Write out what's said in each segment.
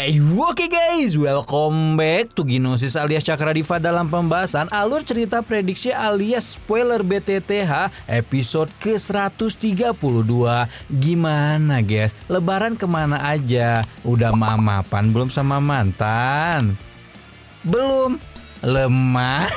Oke guys, welcome back to Gnosis alias Cakradiva dalam pembahasan alur cerita prediksi alias spoiler BTTH episode ke-132. Gimana guys, lebaran kemana aja? Udah mapan belum sama mantan? Belum? Lemah?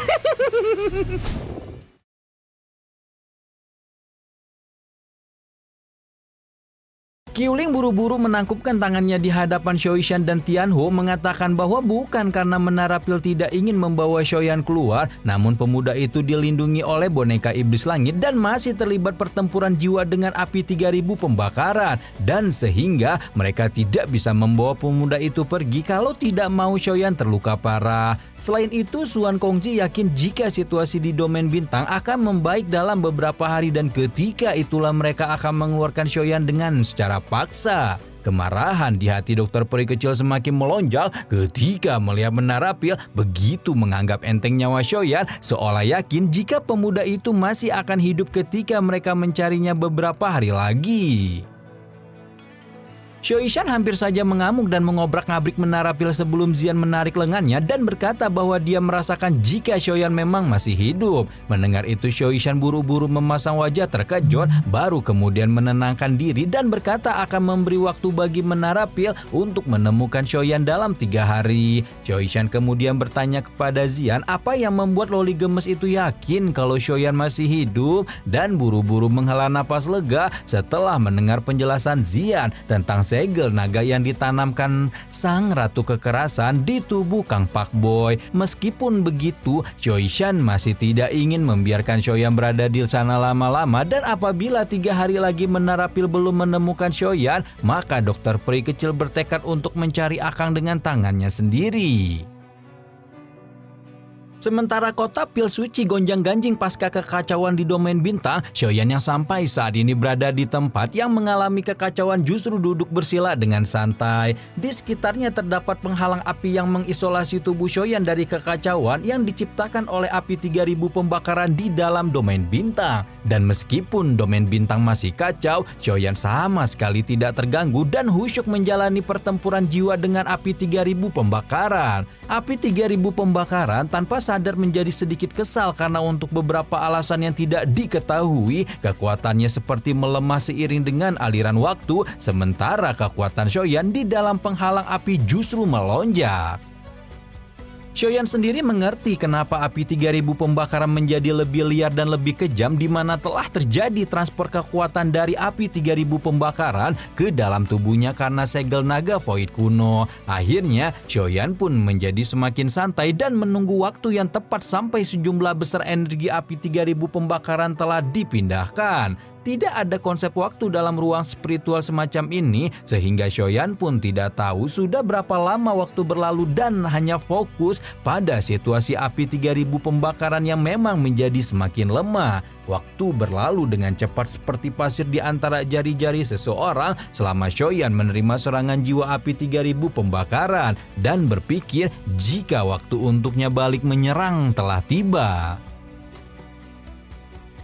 Qiuling buru-buru menangkupkan tangannya di hadapan Xiaoyan dan Tianhu, mengatakan bahwa bukan karena Menara Pil tidak ingin membawa Xiaoyan keluar, namun pemuda itu dilindungi oleh boneka iblis langit dan masih terlibat pertempuran jiwa dengan api 3000 pembakaran, dan sehingga mereka tidak bisa membawa pemuda itu pergi kalau tidak mau Xiaoyan terluka parah. Selain itu, Xuan Kongji yakin jika situasi di domain bintang akan membaik dalam beberapa hari dan ketika itulah mereka akan mengeluarkan Xiaoyan dengan secara paksa. Kemarahan di hati dokter peri kecil semakin melonjak ketika melihat Menara Pil begitu menganggap enteng nyawa Xiaoyan, seolah yakin jika pemuda itu masih akan hidup ketika mereka mencarinya beberapa hari lagi. Xiaoyan hampir saja mengamuk dan mengobrak-ngabrik Menara Pil sebelum Xian menarik lengannya dan berkata bahwa dia merasakan jika Xiaoyan memang masih hidup. Mendengar itu, Xiaoyan buru-buru memasang wajah terkejut, baru kemudian menenangkan diri dan berkata akan memberi waktu bagi Menara Pil untuk menemukan Xiaoyan dalam 3 hari. Xiaoyan kemudian bertanya kepada Xian apa yang membuat loli gemes itu yakin kalau Xiaoyan masih hidup, dan buru-buru menghela napas lega setelah mendengar penjelasan Xian tentang segel naga yang ditanamkan sang ratu kekerasan di tubuh Kang Pak Boy. Meskipun begitu, Xiaoyan masih tidak ingin membiarkan Xiaoyan berada di sana lama-lama, dan apabila 3 hari lagi Menara Pil belum menemukan Xiaoyan, maka dokter peri kecil bertekad untuk mencari Akang dengan tangannya sendiri. Sementara kota Pil Suci gonjang-ganjing pasca kekacauan di domain bintang, Xiaoyan yang sampai saat ini berada di tempat yang mengalami kekacauan justru duduk bersila dengan santai. Di sekitarnya terdapat penghalang api yang mengisolasi tubuh Xiaoyan dari kekacauan yang diciptakan oleh api 3000 pembakaran di dalam domain bintang. Dan meskipun domain bintang masih kacau, Xiaoyan sama sekali tidak terganggu dan husyuk menjalani pertempuran jiwa dengan api 3000 pembakaran. Api 3000 pembakaran tanpa sadar menjadi sedikit kesal karena untuk beberapa alasan yang tidak diketahui, kekuatannya seperti melemah seiring dengan aliran waktu, sementara kekuatan Xiaoyan di dalam penghalang api justru melonjak. Xiaoyan sendiri mengerti kenapa api 3000 pembakaran menjadi lebih liar dan lebih kejam, di mana telah terjadi transfer kekuatan dari api 3000 pembakaran ke dalam tubuhnya karena segel naga void kuno. Akhirnya, Xiaoyan pun menjadi semakin santai dan menunggu waktu yang tepat sampai sejumlah besar energi api 3000 pembakaran telah dipindahkan. Tidak ada konsep waktu dalam ruang spiritual semacam ini, sehingga Xiaoyan pun tidak tahu sudah berapa lama waktu berlalu dan hanya fokus pada situasi api 3000 pembakaran yang memang menjadi semakin lemah. Waktu berlalu dengan cepat seperti pasir di antara jari-jari seseorang selama Xiaoyan menerima serangan jiwa api 3000 pembakaran dan berpikir jika waktu untuknya balik menyerang telah tiba.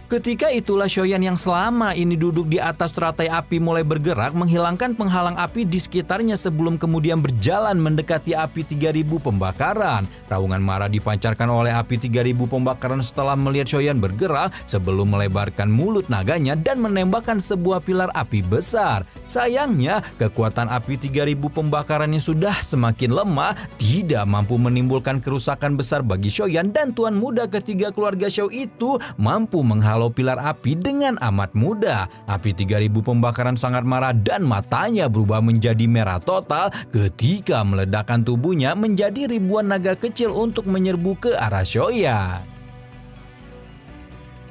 Ketika itulah Xiaoyan yang selama ini duduk di atas teratai api mulai bergerak menghilangkan penghalang api di sekitarnya sebelum kemudian berjalan mendekati api 3000 pembakaran. Raungan marah dipancarkan oleh api 3000 pembakaran setelah melihat Xiaoyan bergerak sebelum melebarkan mulut naganya dan menembakkan sebuah pilar api besar. Sayangnya, kekuatan api 3000 pembakaran yang sudah semakin lemah tidak mampu menimbulkan kerusakan besar bagi Xiaoyan, dan tuan muda ketiga keluarga Xiao itu mampu menghalau pilar api dengan amat mudah. Api 3000 pembakaran sangat marah dan matanya berubah menjadi merah total ketika meledakkan tubuhnya menjadi ribuan naga kecil untuk menyerbu ke arah Xiaoyan.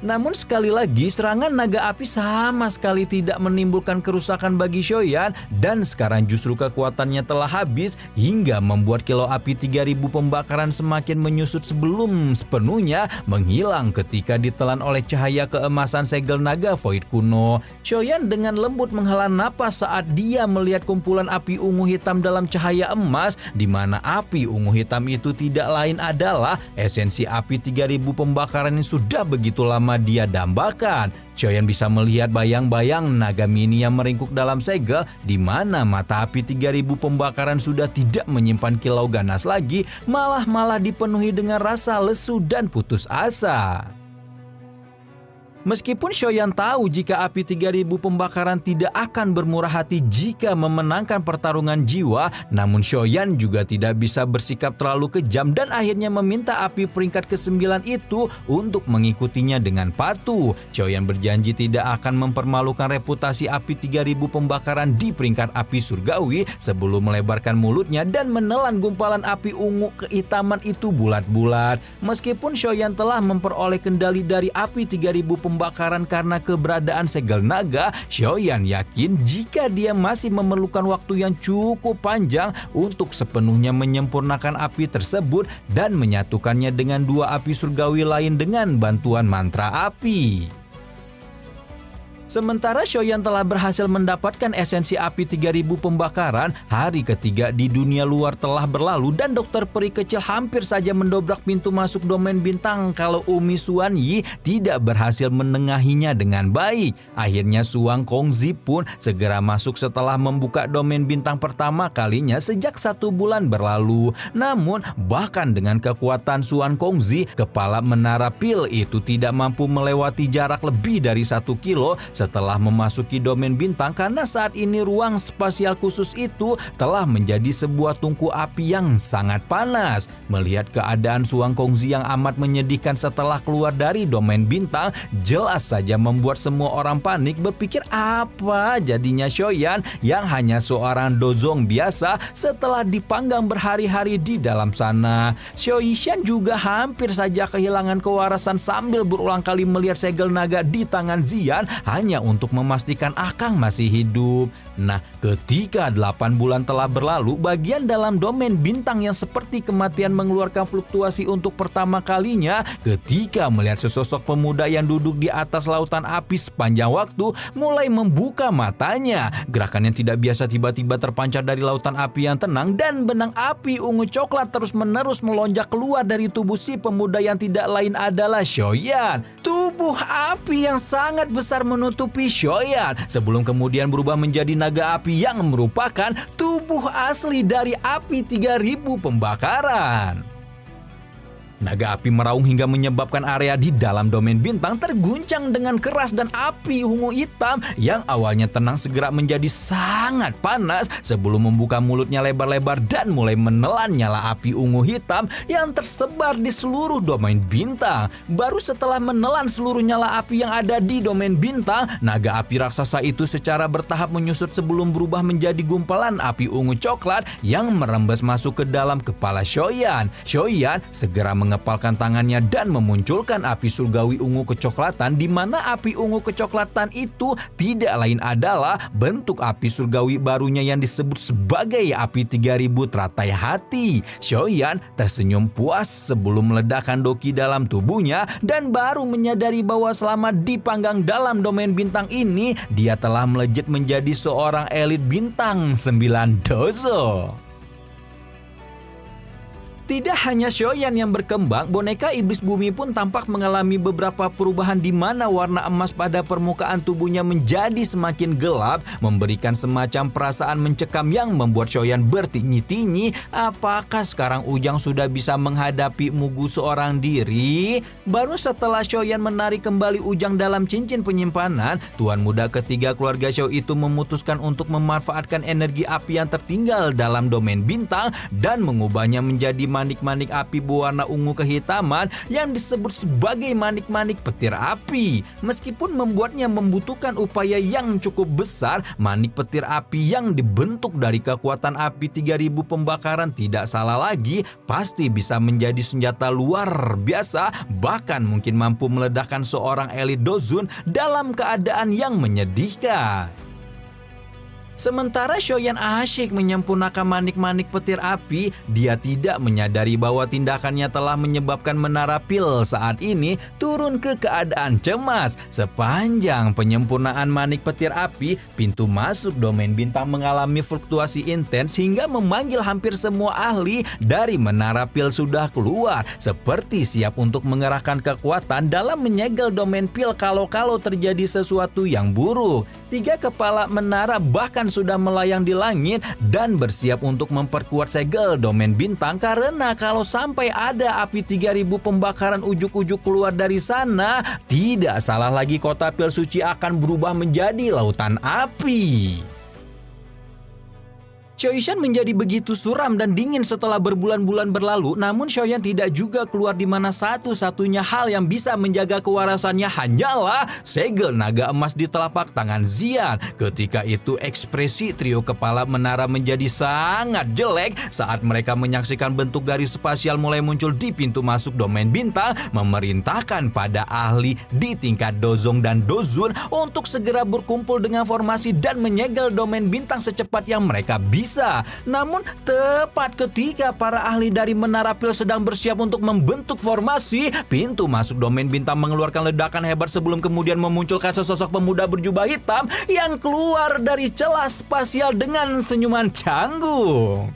Namun sekali lagi, serangan naga api sama sekali tidak menimbulkan kerusakan bagi Xiaoyan, dan sekarang justru kekuatannya telah habis hingga membuat kilau api 3000 pembakaran semakin menyusut sebelum sepenuhnya menghilang ketika ditelan oleh cahaya keemasan segel naga void kuno. Xiaoyan dengan lembut menghela napas saat dia melihat kumpulan api ungu hitam dalam cahaya emas, di mana api ungu hitam itu tidak lain adalah esensi api 3000 pembakaran yang sudah begitu lama sama dia dambakan. Xiaoyan bisa melihat bayang-bayang naga mini yang meringkuk dalam segel, di mana mata api 3000 pembakaran sudah tidak menyimpan kilau ganas lagi, malah dipenuhi dengan rasa lesu dan putus asa. Meskipun Xiaoyan tahu jika api 3000 pembakaran tidak akan bermurah hati jika memenangkan pertarungan jiwa, namun Xiaoyan juga tidak bisa bersikap terlalu kejam dan akhirnya meminta api peringkat ke-9 itu untuk mengikutinya dengan patuh. Xiaoyan berjanji tidak akan mempermalukan reputasi api 3000 pembakaran di peringkat api surgawi sebelum melebarkan mulutnya dan menelan gumpalan api ungu kehitaman itu bulat-bulat. Meskipun Xiaoyan telah memperoleh kendali dari api 3000 pembakaran karena keberadaan segel naga, Xiaoyan yakin jika dia masih memerlukan waktu yang cukup panjang untuk sepenuhnya menyempurnakan api tersebut dan menyatukannya dengan dua api surgawi lain dengan bantuan mantra api. Sementara Xiaoyan telah berhasil mendapatkan esensi api 3000 pembakaran, hari ketiga di dunia luar telah berlalu dan dokter peri kecil hampir saja mendobrak pintu masuk domain bintang kalau Umi Xuan Yi tidak berhasil menengahinya dengan baik. Akhirnya Suang Kongzi pun segera masuk setelah membuka domain bintang pertama kalinya sejak 1 bulan berlalu. Namun bahkan dengan kekuatan Suan Kongzi, kepala menara pil itu tidak mampu melewati jarak lebih dari 1 kilo setelah memasuki domain bintang karena saat ini ruang spasial khusus itu telah menjadi sebuah tungku api yang sangat panas. Melihat keadaan Suang Kongzi yang amat menyedihkan setelah keluar dari domain bintang, jelas saja membuat semua orang panik berpikir apa jadinya Xiaoyan yang hanya seorang dozong biasa setelah dipanggang berhari-hari di dalam sana. Xiao Yishan juga hampir saja kehilangan kewarasan sambil berulang kali melihat segel naga di tangan Ziyan hanya untuk memastikan Akang masih hidup. Nah, ketika 8 bulan telah berlalu, bagian dalam domain bintang yang seperti kematian mengeluarkan fluktuasi untuk pertama kalinya ketika melihat sesosok pemuda yang duduk di atas lautan api sepanjang waktu mulai membuka matanya. Gerakan yang tidak biasa tiba-tiba terpancar dari lautan api yang tenang dan benang api ungu coklat terus-menerus melonjak keluar dari tubuh si pemuda yang tidak lain adalah Xiaoyan. Tubuh api yang sangat besar menutupi Xiaoyan sebelum kemudian berubah menjadi naga api yang merupakan tubuh asli dari api 3000 pembakaran. Naga api meraung hingga menyebabkan area di dalam domain bintang terguncang dengan keras dan api ungu hitam yang awalnya tenang segera menjadi sangat panas sebelum membuka mulutnya lebar-lebar dan mulai menelan nyala api ungu hitam yang tersebar di seluruh domain bintang. Baru setelah menelan seluruh nyala api yang ada di domain bintang, naga api raksasa itu secara bertahap menyusut sebelum berubah menjadi gumpalan api ungu coklat yang merembes masuk ke dalam kepala Xiaoyan. Xiaoyan segera mengepalkan tangannya dan memunculkan api surgawi ungu kecoklatan, di mana api ungu kecoklatan itu tidak lain adalah bentuk api surgawi barunya yang disebut sebagai api 3000 teratai hati. Xiaoyan tersenyum puas sebelum meledakkan doki dalam tubuhnya dan baru menyadari bahwa selama dipanggang dalam domain bintang ini dia telah melejit menjadi seorang elit bintang 9 dozo. Tidak hanya Xiaoyan yang berkembang, boneka iblis bumi pun tampak mengalami beberapa perubahan di mana warna emas pada permukaan tubuhnya menjadi semakin gelap, memberikan semacam perasaan mencekam yang membuat Xiaoyan bertinyi-tinyi. Apakah sekarang Ujang sudah bisa menghadapi Mugu seorang diri? Baru setelah Xiaoyan menarik kembali Ujang dalam cincin penyimpanan, tuan muda ketiga keluarga Xiao itu memutuskan untuk memanfaatkan energi api yang tertinggal dalam domain bintang dan mengubahnya menjadi manik-manik api berwarna ungu kehitaman yang disebut sebagai manik-manik petir api. Meskipun membuatnya membutuhkan upaya yang cukup besar, manik petir api yang dibentuk dari kekuatan api 3000 pembakaran tidak salah lagi pasti bisa menjadi senjata luar biasa, bahkan mungkin mampu meledakkan seorang elit dozun dalam keadaan yang menyedihkan. Sementara Shoyan asyik menyempurnakan manik-manik petir api, dia tidak menyadari bahwa tindakannya telah menyebabkan menara pil saat ini turun ke keadaan cemas. Sepanjang penyempurnaan manik petir api, pintu masuk domain bintang mengalami fluktuasi intens hingga memanggil hampir semua ahli dari menara pil sudah keluar, seperti siap untuk mengerahkan kekuatan dalam menyegel domain pil kalau terjadi sesuatu yang buruk. 3 kepala menara bahkan sudah melayang di langit dan bersiap untuk memperkuat segel domain bintang, karena kalau sampai ada api 3000 pembakaran ujuk-ujuk keluar dari sana, tidak salah lagi kota pil suci akan berubah menjadi lautan api. Xiaoyan menjadi begitu suram dan dingin setelah berbulan-bulan berlalu, namun Xiaoyan tidak juga keluar di mana satu-satunya hal yang bisa menjaga kewarasannya hanyalah segel naga emas di telapak tangan Xian. Ketika itu ekspresi trio kepala menara menjadi sangat jelek saat mereka menyaksikan bentuk garis spasial mulai muncul di pintu masuk domain bintang, memerintahkan pada ahli di tingkat Dozong dan Dozun untuk segera berkumpul dengan formasi dan menyegel domain bintang secepat yang mereka bisa. Namun tepat ketika para ahli dari menara pil sedang bersiap untuk membentuk formasi, pintu masuk domain bintang mengeluarkan ledakan hebat sebelum kemudian memunculkan sesosok pemuda berjubah hitam yang keluar dari celah spasial dengan senyuman canggung.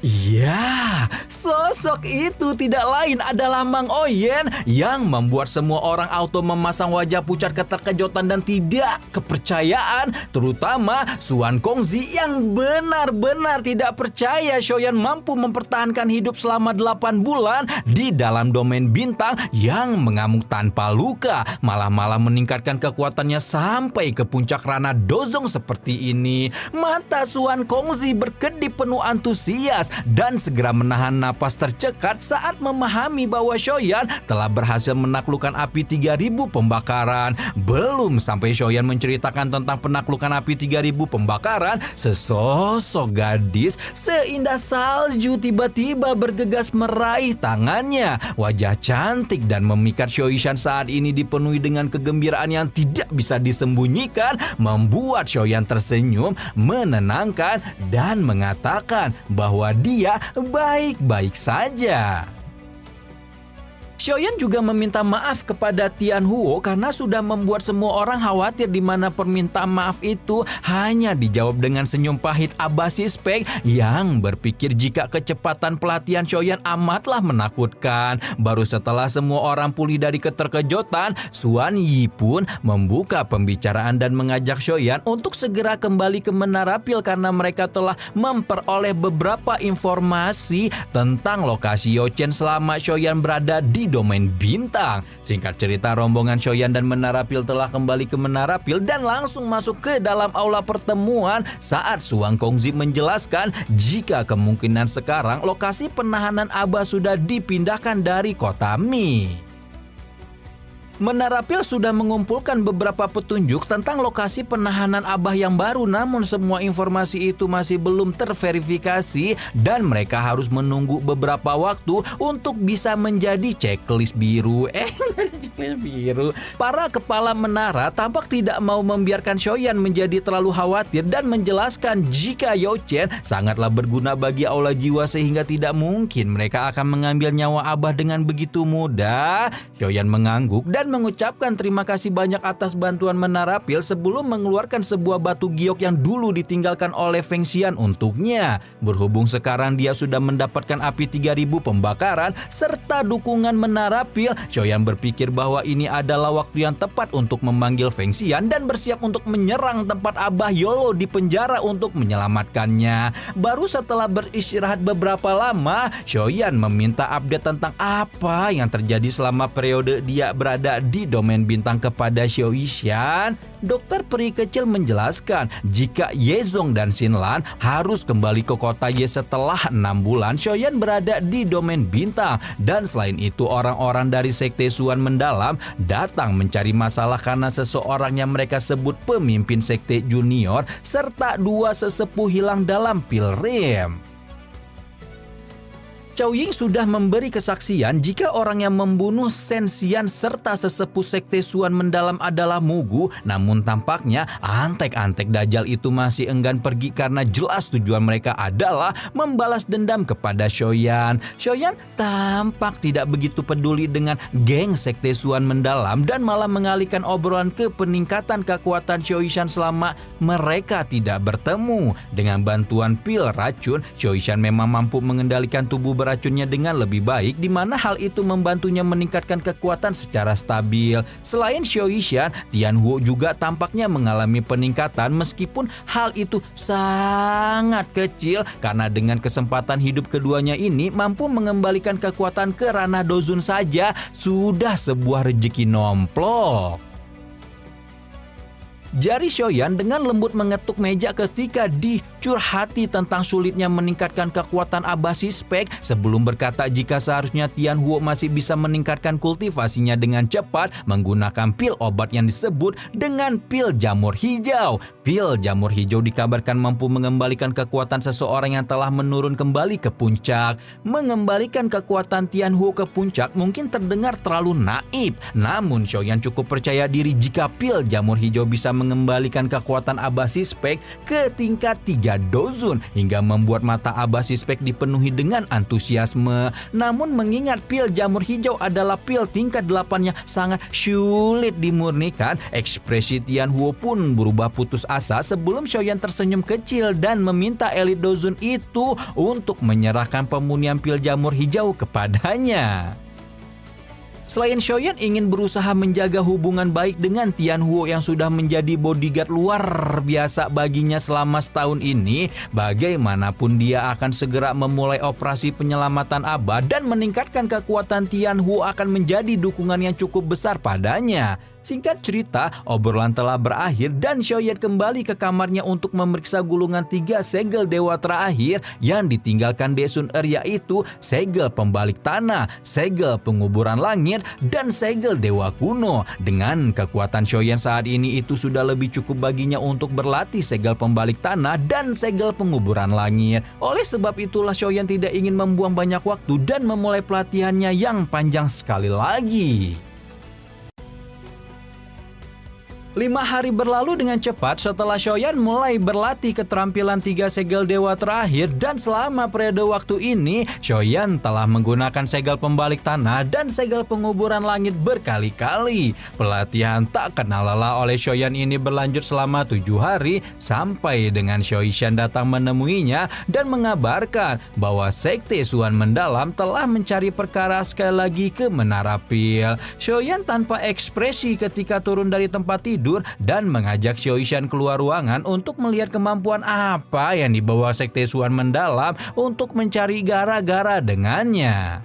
Ya, sosok itu tidak lain adalah Mang Oyen yang membuat semua orang auto memasang wajah pucat keterkejutan dan tidak kepercayaan, terutama Suan Kongzi yang benar-benar tidak percaya Xiaoyan mampu mempertahankan hidup selama 8 bulan di dalam domain bintang yang mengamuk tanpa luka, malah meningkatkan kekuatannya sampai ke puncak ranah Dozong seperti ini. Mata Suan Kongzi berkedip penuh antusias dan segera menahan napas tercekat saat memahami bahwa Xiaoyan telah berhasil menaklukkan api 3000 pembakaran. Belum sampai Xiaoyan menceritakan tentang penaklukan api 3000 pembakaran, sesosok gadis seindah salju tiba-tiba bergegas meraih tangannya. Wajah cantik dan memikat Xiaoyan saat ini dipenuhi dengan kegembiraan yang tidak bisa disembunyikan, membuat Xiaoyan tersenyum, menenangkan dan mengatakan bahwa dia baik-baik saja. Xiaoyan juga meminta maaf kepada Tian Huo karena sudah membuat semua orang khawatir, di mana permintaan maaf itu hanya dijawab dengan senyum pahit Abah Sispek yang berpikir jika kecepatan pelatihan Xiaoyan amatlah menakutkan. Baru setelah semua orang pulih dari keterkejutan, Suan Yi pun membuka pembicaraan dan mengajak Xiaoyan untuk segera kembali ke menara pil karena mereka telah memperoleh beberapa informasi tentang lokasi Youchen selama Xiaoyan berada di domain bintang. Singkat cerita, rombongan Xiaoyan dan menara pil telah kembali ke menara pil dan langsung masuk ke dalam aula pertemuan saat Suan Kongzi menjelaskan jika kemungkinan sekarang lokasi penahanan Abah sudah dipindahkan dari kota Mi. Menara pil sudah mengumpulkan beberapa petunjuk tentang lokasi penahanan Abah yang baru, namun semua informasi itu masih belum terverifikasi dan mereka harus menunggu beberapa waktu untuk bisa menjadi checklist biru. Checklist biru. Para kepala menara tampak tidak mau membiarkan Xiaoyan menjadi terlalu khawatir dan menjelaskan jika Youchen sangatlah berguna bagi aula jiwa sehingga tidak mungkin mereka akan mengambil nyawa Abah dengan begitu mudah. Xiaoyan mengangguk dan mengucapkan terima kasih banyak atas bantuan menara pil sebelum mengeluarkan sebuah batu giok yang dulu ditinggalkan oleh Feng Xian untuknya. Berhubung sekarang dia sudah mendapatkan api 3000 pembakaran serta dukungan menara pil, Xiaoyan berpikir bahwa ini adalah waktu yang tepat untuk memanggil Feng Xian dan bersiap untuk menyerang tempat Abah Yolo di penjara untuk menyelamatkannya. Baru setelah beristirahat beberapa lama, Xiaoyan meminta update tentang apa yang terjadi selama periode dia berada di domain bintang kepada Xiaoyan. Dokter peri kecil menjelaskan jika Yezong dan Xinlan harus kembali ke kota Ye setelah 6 bulan Xiaoyan berada di domain bintang, dan selain itu orang-orang dari sekte Suan mendalam datang mencari masalah karena seseorang yang mereka sebut pemimpin sekte junior serta 2 sesepuh hilang dalam pilrim. Cao Ying sudah memberi kesaksian jika orang yang membunuh Shen Xian serta sesepuh sekte Suan mendalam adalah Mugu, namun tampaknya antek-antek Dajjal itu masih enggan pergi karena jelas tujuan mereka adalah membalas dendam kepada Xiaoyan. Xiaoyan tampak tidak begitu peduli dengan geng sekte Suan mendalam dan malah mengalihkan obrolan ke peningkatan kekuatan Xiaoyan selama mereka tidak bertemu. Dengan bantuan pil racun, Xiaoyan memang mampu mengendalikan tubuh beracunnya dengan lebih baik, di mana hal itu membantunya meningkatkan kekuatan secara stabil. Selain Xiaoyan, Tian Huo juga tampaknya mengalami peningkatan meskipun hal itu sangat kecil karena dengan kesempatan hidup keduanya ini mampu mengembalikan kekuatan ke ranah Dozun saja sudah sebuah rezeki nomplok. Jari Xiaoyan dengan lembut mengetuk meja ketika dicurhati tentang sulitnya meningkatkan kekuatan abasi spek sebelum berkata jika seharusnya Tian Huo masih bisa meningkatkan kultivasinya dengan cepat menggunakan pil obat yang disebut dengan pil jamur hijau. Pil jamur hijau dikabarkan mampu mengembalikan kekuatan seseorang yang telah menurun kembali ke puncak. Mengembalikan kekuatan Tian Huo ke puncak mungkin terdengar terlalu naif, namun Xiaoyan cukup percaya diri jika pil jamur hijau bisa mengembalikan kekuatan abasi spek ke tingkat 3 Dozun hingga membuat mata abasi spek dipenuhi dengan antusiasme. Namun mengingat pil jamur hijau adalah pil tingkat 8 yang sangat sulit dimurnikan, ekspresi Tian Huo pun berubah putus asa sebelum Xiaoyan tersenyum kecil dan meminta elit Dozun itu untuk menyerahkan pemunihan pil jamur hijau kepadanya. Selain Xiaoyan ingin berusaha menjaga hubungan baik dengan Tian Huo yang sudah menjadi bodyguard luar biasa baginya selama setahun ini, bagaimanapun dia akan segera memulai operasi penyelamatan Aba dan meningkatkan kekuatan Tian Huo akan menjadi dukungan yang cukup besar padanya. Singkat cerita, obrolan telah berakhir dan Xiaoyan kembali ke kamarnya untuk memeriksa gulungan 3 segel dewa terakhir yang ditinggalkan Desun Er, yaitu segel pembalik tanah, segel penguburan langit, dan segel dewa kuno. Dengan kekuatan Xiaoyan saat ini itu sudah lebih cukup baginya untuk berlatih segel pembalik tanah dan segel penguburan langit. Oleh sebab itulah Xiaoyan tidak ingin membuang banyak waktu dan memulai pelatihannya yang panjang sekali lagi. 5 hari berlalu dengan cepat setelah Xiaoyan mulai berlatih keterampilan 3 segel dewa terakhir, dan selama periode waktu ini Xiaoyan telah menggunakan segel pembalik tanah dan segel penguburan langit berkali-kali. Pelatihan tak kenal lelah oleh Xiaoyan ini berlanjut selama 7 hari sampai dengan Xiaoyan datang menemuinya dan mengabarkan bahwa sekte Suan mendalam telah mencari perkara sekali lagi ke Menara Pil. Xiaoyan tanpa ekspresi ketika turun dari tempat tidur dan mengajak Xiaoyan keluar ruangan untuk melihat kemampuan apa yang dibawa sekte Suan mendalam untuk mencari gara-gara dengannya.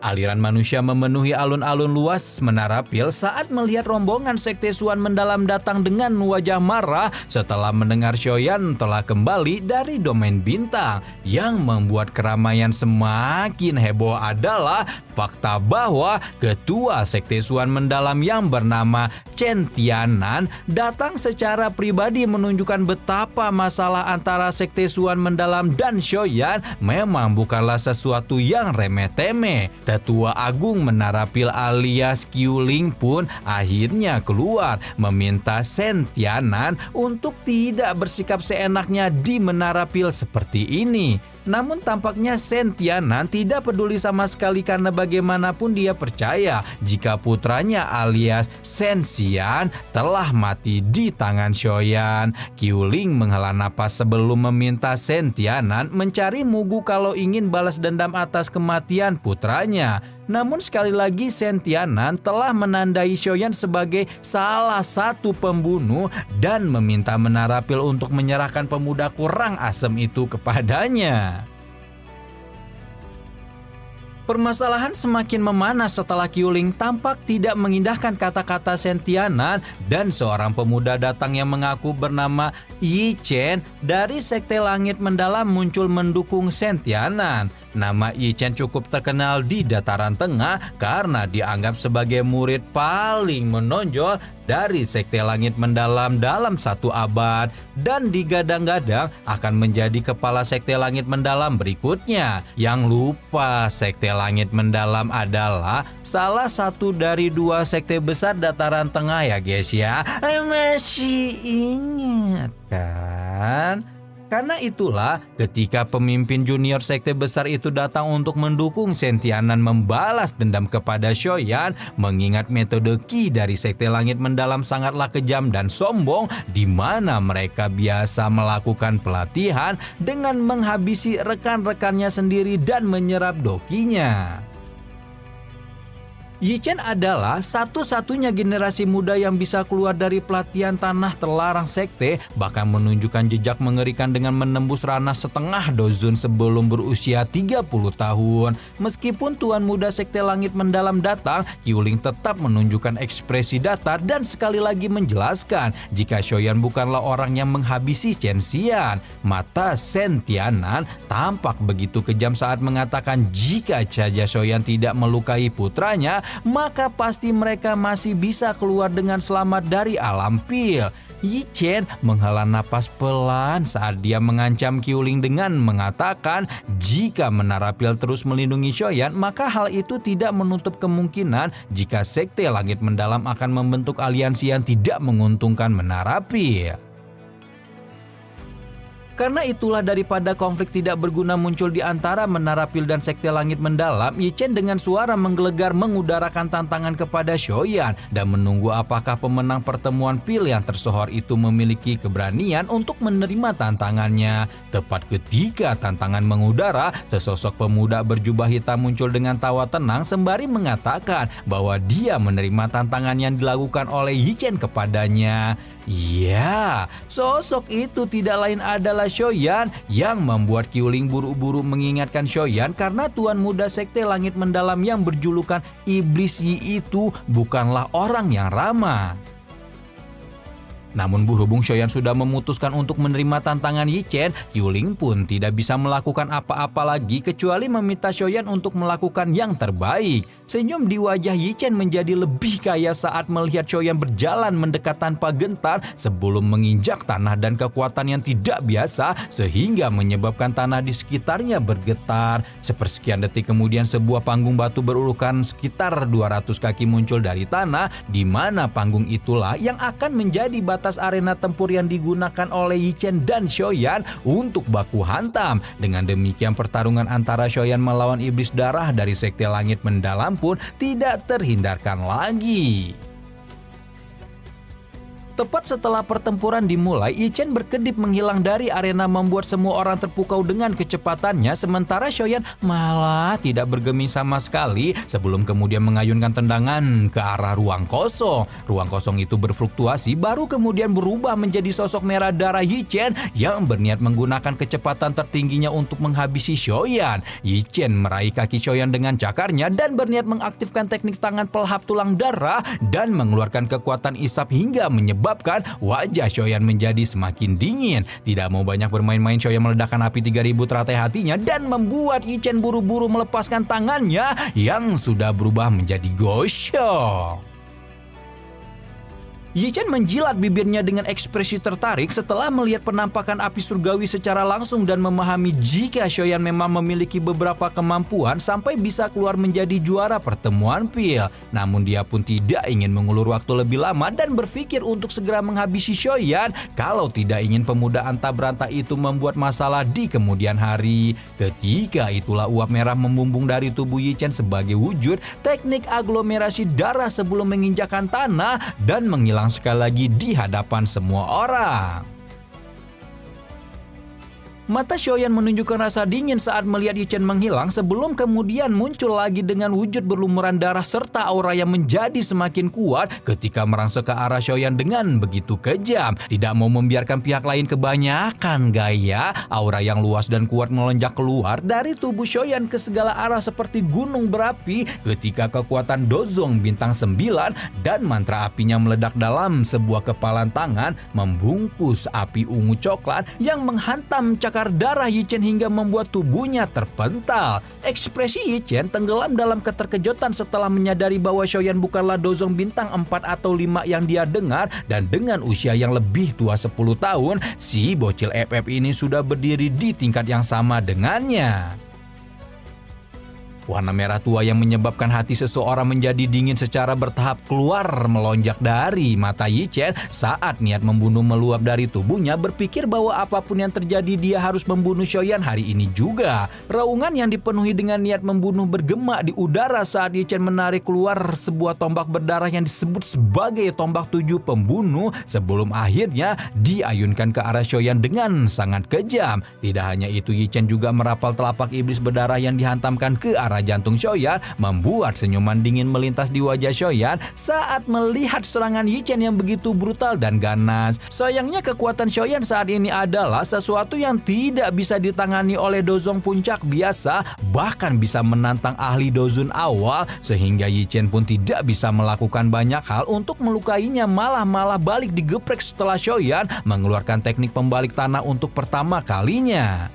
Aliran manusia memenuhi alun-alun luas Menara Pil saat melihat rombongan sekte Suan mendalam datang dengan wajah marah setelah mendengar Xiaoyan telah kembali dari domain bintang. Yang membuat keramaian semakin heboh adalah fakta bahwa ketua sekte Suan mendalam yang bernama Chen Tianan datang secara pribadi menunjukkan betapa masalah antara sekte Suan mendalam dan Xiaoyan memang bukanlah sesuatu yang remeh-temeh. Ketua Agung Menara Pil alias Qiuling pun akhirnya keluar meminta Shen Tianan untuk tidak bersikap seenaknya di Menara Pil seperti ini. Namun tampaknya Shen Tianan tidak peduli sama sekali karena bagaimanapun dia percaya jika putranya alias Shen Xian telah mati di tangan Xiaoyan. Qiuling menghela napas sebelum meminta Shen Tianan mencari Mugu kalau ingin balas dendam atas kematian putranya. Namun sekali lagi Shen Tianan telah menandai Xiaoyan sebagai salah satu pembunuh dan meminta Menara Pil untuk menyerahkan pemuda kurang asem itu kepadanya. Permasalahan semakin memanas setelah Qiuling tampak tidak mengindahkan kata-kata Shen Tianan dan seorang pemuda datang yang mengaku bernama Yi Chen dari Sekte Langit Mendalam muncul mendukung Shen Tianan. Nama Yi Chen cukup terkenal di Dataran Tengah karena dianggap sebagai murid paling menonjol dari Sekte Langit Mendalam dalam 1 abad dan digadang-gadang akan menjadi kepala Sekte Langit Mendalam berikutnya. Yang lupa, Sekte Langit Mendalam adalah salah satu dari 2 sekte besar Dataran Tengah ya guys ya. Masih ingat kan? Karena itulah ketika pemimpin junior sekte besar itu datang untuk mendukung Shen Tianan membalas dendam kepada Xiaoyan, mengingat metode Qi dari Sekte Langit Mendalam sangatlah kejam dan sombong, di mana mereka biasa melakukan pelatihan dengan menghabisi rekan-rekannya sendiri dan menyerap dokinya. Yi Chen adalah satu-satunya generasi muda yang bisa keluar dari pelatihan tanah terlarang sekte, bahkan menunjukkan jejak mengerikan dengan menembus ranah setengah dozun sebelum berusia 30 tahun. Meskipun Tuan Muda Sekte Langit Mendalam datang, Qiuling tetap menunjukkan ekspresi datar dan sekali lagi menjelaskan jika Xiaoyan bukanlah orang yang menghabisi Chen Xian. Mata Shen Tianan tampak begitu kejam saat mengatakan jika saja Xiaoyan tidak melukai putranya, maka pasti mereka masih bisa keluar dengan selamat dari alam pil. Yi Chen menghela napas pelan saat dia mengancam Qiuling dengan mengatakan jika Menara Pil terus melindungi Xiaoyan, maka hal itu tidak menutup kemungkinan jika Sekte Langit Mendalam akan membentuk aliansi yang tidak menguntungkan Menara Pil. Karena itulah daripada konflik tidak berguna muncul di antara Menara Pil dan Sekte Langit Mendalam, Yi Chen dengan suara menggelegar mengudarakan tantangan kepada Xiaoyan dan menunggu apakah pemenang pertemuan pil yang tersohor itu memiliki keberanian untuk menerima tantangannya. Tepat ketika tantangan mengudara, sesosok pemuda berjubah hitam muncul dengan tawa tenang sembari mengatakan bahwa dia menerima tantangan yang dilakukan oleh Yi Chen kepadanya. Ya, sosok itu tidak lain adalah Xiaoyan yang membuat Qiuling buru-buru mengingatkan Xiaoyan karena Tuan Muda Sekte Langit Mendalam yang berjulukan Iblis Yi itu bukanlah orang yang ramah. Namun berhubung Xiaoyan sudah memutuskan untuk menerima tantangan Yi Chen, Qiuling pun tidak bisa melakukan apa-apa lagi kecuali meminta Xiaoyan untuk melakukan yang terbaik. Senyum di wajah Yi Chen menjadi lebih kaya saat melihat Xiaoyan berjalan mendekat tanpa gentar sebelum menginjak tanah dan kekuatan yang tidak biasa sehingga menyebabkan tanah di sekitarnya bergetar. Sepersekian detik kemudian sebuah panggung batu berurukan sekitar 200 kaki muncul dari tanah, di mana panggung itulah yang akan menjadi batas arena tempur yang digunakan oleh Yi Chen dan Xiaoyan untuk baku hantam. Dengan demikian pertarungan antara Xiaoyan melawan iblis darah dari Sekte Langit Mendalam pun tidak terhindarkan lagi. Tepat setelah pertempuran dimulai, Yi Chen berkedip menghilang dari arena membuat semua orang terpukau dengan kecepatannya, sementara Xiaoyan malah tidak bergeming sama sekali sebelum kemudian mengayunkan tendangan ke arah ruang kosong. Ruang kosong itu berfluktuasi baru kemudian berubah menjadi sosok merah darah Yi Chen yang berniat menggunakan kecepatan tertingginya untuk menghabisi Xiaoyan. Yi Chen meraih kaki Xiaoyan dengan cakarnya dan berniat mengaktifkan teknik tangan pelahap tulang darah dan mengeluarkan kekuatan isap hingga menyebabkan wajah Xiaoyan menjadi semakin dingin. Tidak mau banyak bermain-main, Xiaoyan meledakkan api 3000 teratai hatinya dan membuat Yi Chen buru-buru melepaskan tangannya yang sudah berubah menjadi gosong. Yi Chen menjilat bibirnya dengan ekspresi tertarik setelah melihat penampakan api surgawi secara langsung dan memahami jika Xiaoyan memang memiliki beberapa kemampuan sampai bisa keluar menjadi juara pertemuan pil. Namun dia pun tidak ingin mengulur waktu lebih lama dan berpikir untuk segera menghabisi Xiaoyan kalau tidak ingin pemuda anta beranta itu membuat masalah di kemudian hari. Ketika itulah uap merah membumbung dari tubuh Yi Chen sebagai wujud teknik aglomerasi darah sebelum menginjakan tanah dan menghilang sekali lagi di hadapan semua orang. Mata Xiaoyan menunjukkan rasa dingin saat melihat Yi Chen menghilang sebelum kemudian muncul lagi dengan wujud berlumuran darah serta aura yang menjadi semakin kuat ketika merangsek ke arah Xiaoyan dengan begitu kejam. Tidak mau membiarkan pihak lain kebanyakan gaya, aura yang luas dan kuat melonjak keluar dari tubuh Xiaoyan ke segala arah seperti gunung berapi ketika kekuatan Dozong bintang 9 dan mantra apinya meledak dalam sebuah kepalan tangan membungkus api ungu coklat yang menghantam cakar membakar darah Yi-Chen hingga membuat tubuhnya terpental. Ekspresi Yi-Chen tenggelam dalam keterkejutan setelah menyadari bahwa Xiaoyan bukanlah Dozong bintang 4 atau 5 yang dia dengar, dan dengan usia yang lebih tua 10 tahun, si bocil FF ini sudah berdiri di tingkat yang sama dengannya. Warna merah tua yang menyebabkan hati seseorang menjadi dingin secara bertahap keluar melonjak dari mata Yi-Chen saat niat membunuh meluap dari tubuhnya, berpikir bahwa apapun yang terjadi dia harus membunuh Xiaoyan hari ini juga. Raungan yang dipenuhi dengan niat membunuh bergema di udara saat Yi-Chen menarik keluar sebuah tombak berdarah yang disebut sebagai tombak 7 pembunuh sebelum akhirnya diayunkan ke arah Xiaoyan dengan sangat kejam. Tidak hanya itu, Yi-Chen juga merapal telapak iblis berdarah yang dihantamkan ke arah jantung Xiaoyan, membuat senyuman dingin melintas di wajah Xiaoyan saat melihat serangan Yi-Chen yang begitu brutal dan ganas. Sayangnya kekuatan Xiaoyan saat ini adalah sesuatu yang tidak bisa ditangani oleh Dozong puncak biasa, bahkan bisa menantang ahli Dozun awal, sehingga Yi-Chen pun tidak bisa melakukan banyak hal untuk melukainya, malah balik digeprek setelah Xiaoyan mengeluarkan teknik pembalik tanah untuk pertama kalinya.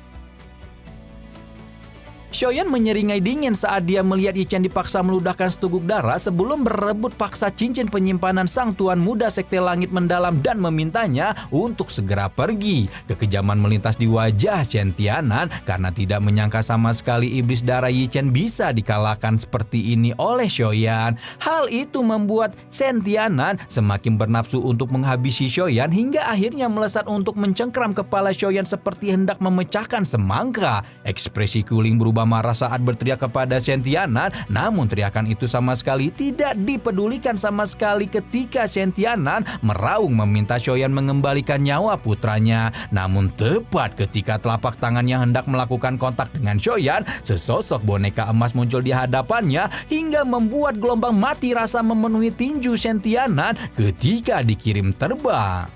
Xiaoyan menyeringai dingin saat dia melihat Yi-Chen dipaksa meludahkan seteguk darah sebelum berebut paksa cincin penyimpanan sang tuan muda Sekte Langit Mendalam dan memintanya untuk segera pergi. Kekejaman melintas di wajah Chen Tianan karena tidak menyangka sama sekali iblis darah Yi-Chen bisa dikalahkan seperti ini oleh Xiaoyan. Hal itu membuat Chen Tianan semakin bernafsu untuk menghabisi Xiaoyan hingga akhirnya melesat untuk mencengkram kepala Xiaoyan seperti hendak memecahkan semangka. Ekspresi Kuling berubah marah saat berteriak kepada Chen Tianan, namun teriakan itu sama sekali tidak dipedulikan sama sekali ketika Chen Tianan meraung meminta Xiaoyan mengembalikan nyawa putranya. Namun tepat ketika telapak tangannya hendak melakukan kontak dengan Xiaoyan, sesosok boneka emas muncul di hadapannya hingga membuat gelombang mati rasa memenuhi tinju Chen Tianan ketika dikirim terbang.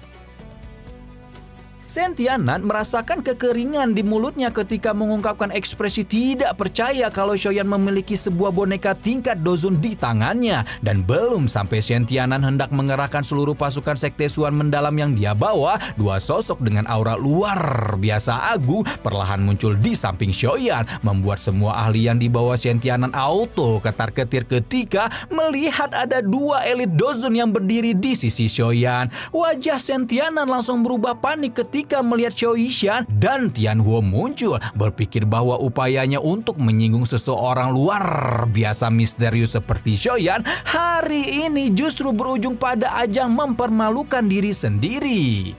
Chen Tianan merasakan kekeringan di mulutnya ketika mengungkapkan ekspresi tidak percaya kalau Xiaoyan memiliki sebuah boneka tingkat Dozun di tangannya. Dan belum sampai Chen Tianan hendak mengerahkan seluruh pasukan Sekte Suan Mendalam yang dia bawa, dua sosok dengan aura luar biasa agung perlahan muncul di samping Xiaoyan, membuat semua ahli yang dibawa Chen Tianan auto ketar-ketir ketika melihat ada dua elit Dozun yang berdiri di sisi Xiaoyan. Wajah Chen Tianan langsung berubah panik ketika melihat Xiao Yishan dan Tianhuo muncul, berpikir bahwa upayanya untuk menyinggung seseorang luar biasa misterius seperti Xiaoyan hari ini justru berujung pada ajang mempermalukan diri sendiri.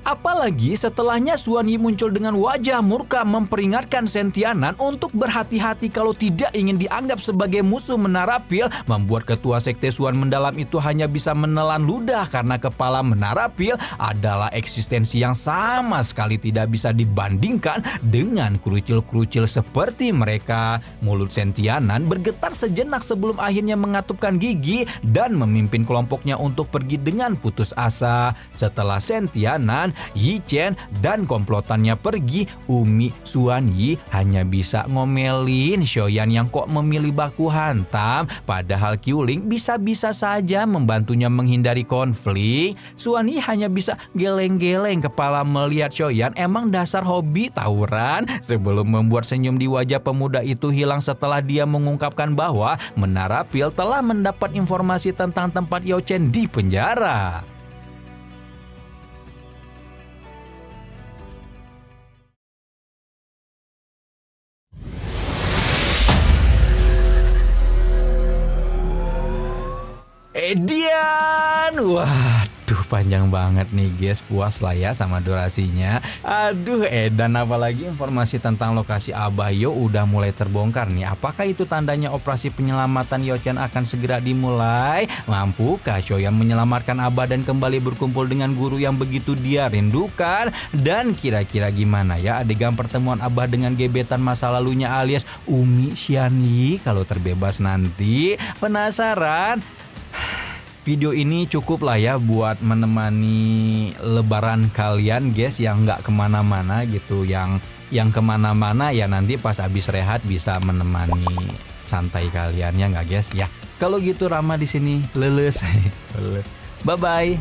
Apalagi setelahnya Xuan Yi muncul dengan wajah murka memperingatkan Chen Tianan untuk berhati-hati kalau tidak ingin dianggap sebagai musuh Menara Pil, membuat ketua Sekte Suan Mendalam itu hanya bisa menelan ludah karena kepala Menara Pil adalah eksistensi yang sama sekali tidak bisa dibandingkan dengan kerucil-kerucil seperti mereka. Mulut Chen Tianan bergetar sejenak sebelum akhirnya mengatupkan gigi dan memimpin kelompoknya untuk pergi dengan putus asa. Setelah Chen Tianan, Yi-Chen dan komplotannya pergi, Umi Xuan Yi hanya bisa ngomelin Xiaoyan yang kok memilih baku hantam, padahal Qiuling bisa-bisa saja membantunya menghindari konflik. Xuan Yi hanya bisa geleng-geleng kepala melihat Xiaoyan emang dasar hobi tawuran, sebelum membuat senyum di wajah pemuda itu hilang setelah dia mengungkapkan bahwa Menara Pil telah mendapat informasi tentang tempat Yao Chen di penjara. Edian, waduh panjang banget nih guys, puas lah ya sama durasinya. Aduh edan, apalagi informasi tentang lokasi Abah Yo udah mulai terbongkar nih. Apakah itu tandanya operasi penyelamatan Yao Chen akan segera dimulai? Mampukah Xiaoyan menyelamatkan Abah dan kembali berkumpul dengan guru yang begitu dia rindukan? Dan kira-kira gimana ya adegan pertemuan Abah dengan gebetan masa lalunya alias Umi Xian Yi kalau terbebas nanti? Penasaran? Video ini cukup lah ya buat menemani lebaran kalian guys yang nggak kemana-mana gitu. Yang kemana-mana ya nanti pas habis rehat bisa menemani santai kalian ya nggak guys ya. Kalau gitu Rama di sini leles. Bye bye.